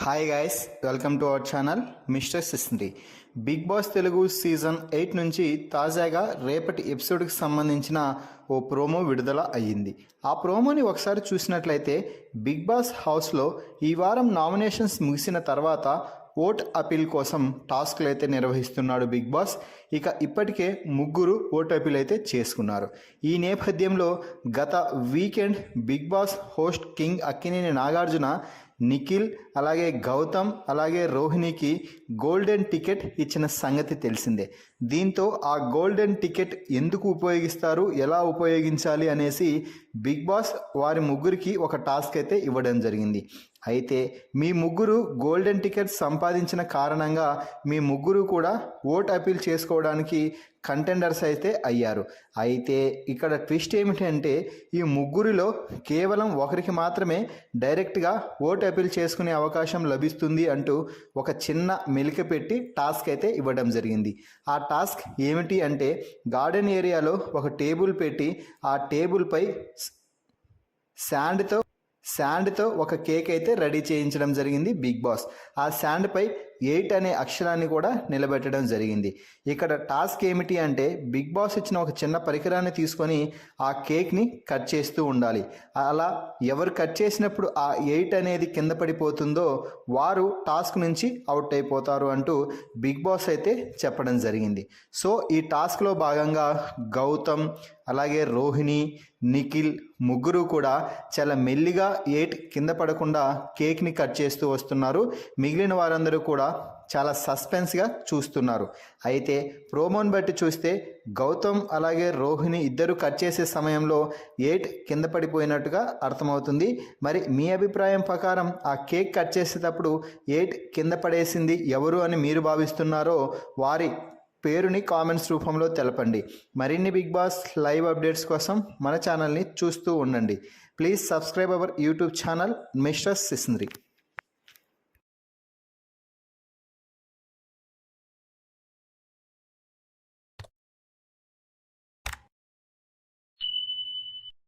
Hi guys, welcome to our channel mister Sisindri. Bigg Boss Telugu season 8 నుంచి తాజాగా రేపటి ఎపిసోడ్కి సంబంధించిన ఓ ప్రోమో విడుదల అయ్యింది. ఆ ప్రోమోని ఒకసారి చూసినట్లయితే బిగ్ బాస్ హౌస్లో ఈ వారం నామినేషన్స్ ముగిసిన తర్వాత ఓట్ అపీల్ కోసం టాస్క్లు అయితే నిర్వహిస్తున్నాడు బిగ్ బాస్. ఇప్పటికే ముగ్గురు ఓట్ అపీల్ అయితే చేసుకున్నారు. ఈ నేపథ్యంలో గత weekend Bigg Boss host king Akkineni Nagarjuna, Nikhil, అలాగే గౌతమ్, అలాగే రోహిణికి గోల్డెన్ టికెట్ ఇచ్చిన సంగతి తెలిసిందే. దీంతో ఆ గోల్డెన్ టికెట్ ఎందుకు ఉపయోగిస్తారు, ఎలా ఉపయోగించాలి అనేసి బిగ్ బాస్ వారి ముగ్గురికి ఒక టాస్క్ అయితే ఇవ్వడం జరిగింది. అయితే మీ ముగ్గురు గోల్డెన్ టికెట్ సంపాదించిన కారణంగా మీ ముగ్గురు కూడా ఓట్ అపీల్ చేసుకోవడానికి కంటెండర్స్ అయితే అయ్యారు. అయితే ఇక్కడ ట్విస్ట్ ఏమిటంటే ఈ ముగ్గురిలో కేవలం ఒకరికి మాత్రమే డైరెక్ట్గా ఓట్ అపీల్ చేసుకునే అవకాశం లభిస్తుంది అంటూ ఒక చిన్న మెలిక పెట్టి టాస్క్ అయితే ఇవ్వడం జరిగింది. ఆ టాస్క్ ఏమిటి అంటే గార్డెన్ ఏరియాలో ఒక టేబుల్ పెట్టి ఆ టేబుల్పై శాండ్తో ఒక కేక్ అయితే రెడీ చేయించడం జరిగింది బిగ్ బాస్. ఆ శాండ్పై 8 అనే అక్షరాన్ని కూడా నిలబెట్టడం జరిగింది. ఇక్కడ టాస్క్ ఏమిటి అంటే బిగ్ బాస్ ఇచ్చిన ఒక చిన్న పరికరాన్ని తీసుకొని ఆ కేక్ని కట్ చేస్తూ ఉండాలి. అలా ఎవరు కట్ చేసినప్పుడు ఆ 8 అనేది కింద పడిపోతుందో వారు టాస్క్ నుంచి అవుట్ అయిపోతారు అంటూ బిగ్ బాస్ అయితే చెప్పడం జరిగింది. సో ఈ టాస్క్లో భాగంగా గౌతమ్, అలాగే రోహిణి, నిఖిల్ ముగ్గురు కూడా చాలా మెల్లిగా 8 కింద పడకుండా కేక్ని కట్ చేస్తూ వస్తున్నారు. మిగిలిన వారందరూ కూడా చాలా సస్పెన్స్గా చూస్తున్నారు. అయితే ప్రోమోని బట్టి చూస్తే గౌతమ్ అలాగే రోహిణి ఇద్దరు కట్ చేసే సమయంలో 8 కింద పడిపోయినట్టుగా అర్థమవుతుంది. మరి మీ అభిప్రాయం ప్రకారం ఆ కేక్ కట్ చేసేటప్పుడు 8 కింద పడేసింది ఎవరు అని మీరు భావిస్తున్నారో వారి పేరుని కామెంట్స్ రూపంలో తెలపండి. మరిన్ని బిగ్ బాస్ లైవ్ అప్డేట్స్ కోసం మన ఛానల్ని చూస్తూ ఉండండి. Please subscribe our YouTube channel mister సిస్ంద్రి.